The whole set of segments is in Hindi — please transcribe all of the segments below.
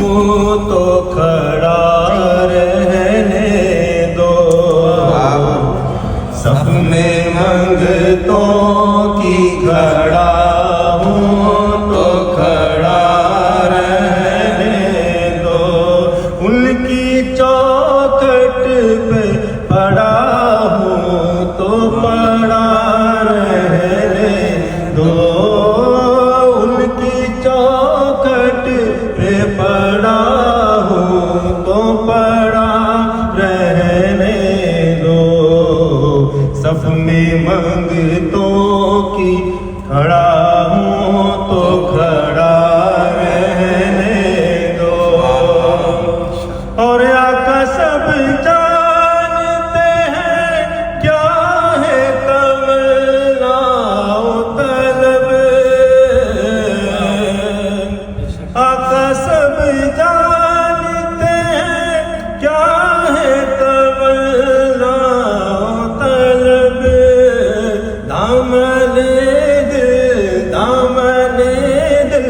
हूँ तो खड़ा रहने दो। सब में मंगतों की खड़ा हूँ तो खड़ा रहने दो। उनकी चौखट पे पड़ा हूँ तो पड़ा रहने दो। उनकी चौखट पे पड़ा हूँ तो पड़ा रहने दो। सब में मंगतों की खड़ा हूँ तो खड़ा रहने दो। और आका सब जानते हैं क्या है तमन्ना तलब। आका सब जानते हैं क्या है तमन्ना तलब। दामने दिल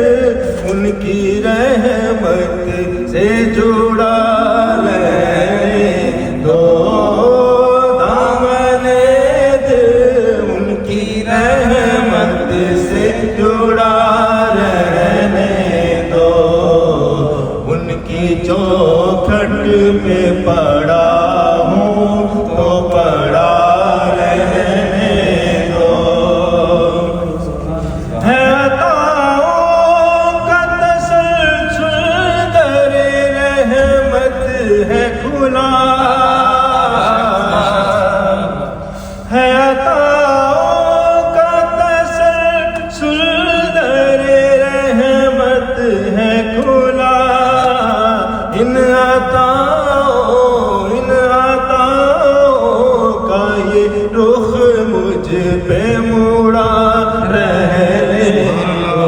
उनकी रहमत से जुड़ा रहने दो। दामने दिल उनकी रहमत से जुड़ा रहने दो। उनकी चौखट पे पड़ा हूँ तो पड़ा रहने दो। है अताओं का तसलसल दरे रहमत है खुला। है अताओं का तसलसल दरे रहमत है खुला। इन अताओं का ये रुख मुझ पे मुड़ा रहने दो।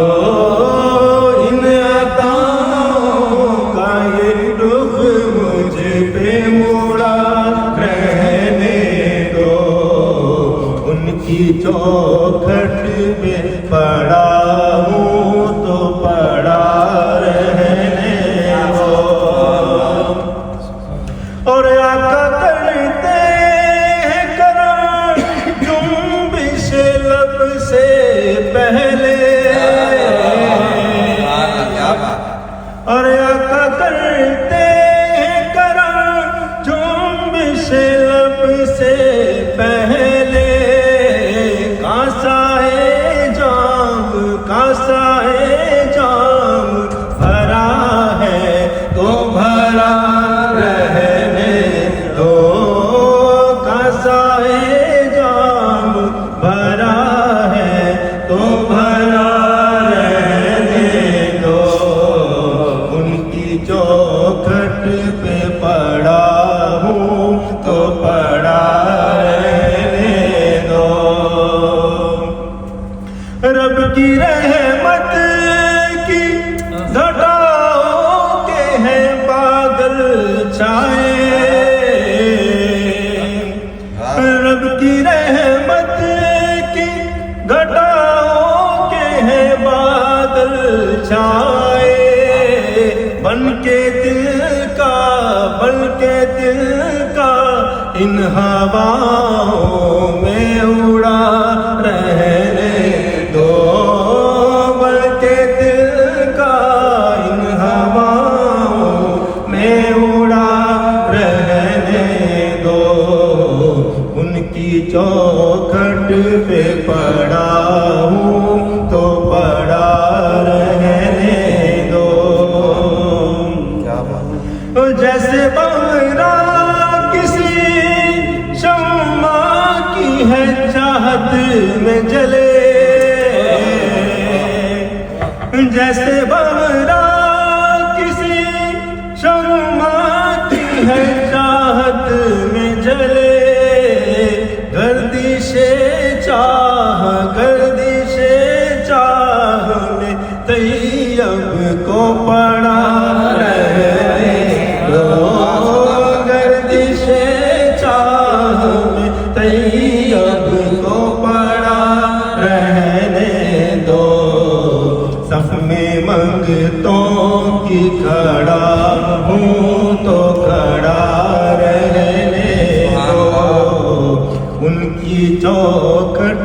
इन अताओं का ये रुख मुझ पे मुड़ा रहने दो। उनकी चौखट पे पड़ा हूँ तो पड़ा रहने दो। और आका करते हैं करम जुम्बिश लब से पहले। और आका करते हैं करम जुम्बिश लब से पहले। कासाए जाम भरा है तो भरा रहने दो। कासाए जाम भरा है तो भरा रहने दो। उनकी चौखट पे पड़ा हूँ तो पड़ा रहने दो। रब की रहमत की घटाओं के हैं बादल छाए। रब की रहमत की घटाओं के हैं बादल छाए। बन के दिल का इन हवाओं में उड़ा रहने दो। बन के दिल का इन हवाओं में उड़ा रहने दो। उनकी चौखट पे पड़ा हूँ तो पड़ा रहने दो। जैसे बमरा किसी शम्मा की है चाहत में जले। जैसे बमरा किसी शम्मा की है चाहत में जले। गर्दिशे चाह में तैयब को पड़ा रहने दो। गर्दिशे चाह में तैयब को पड़ा रहने दो। सफ में खड़ा हूँ तो खड़ा रहने दो, उनकी चौखट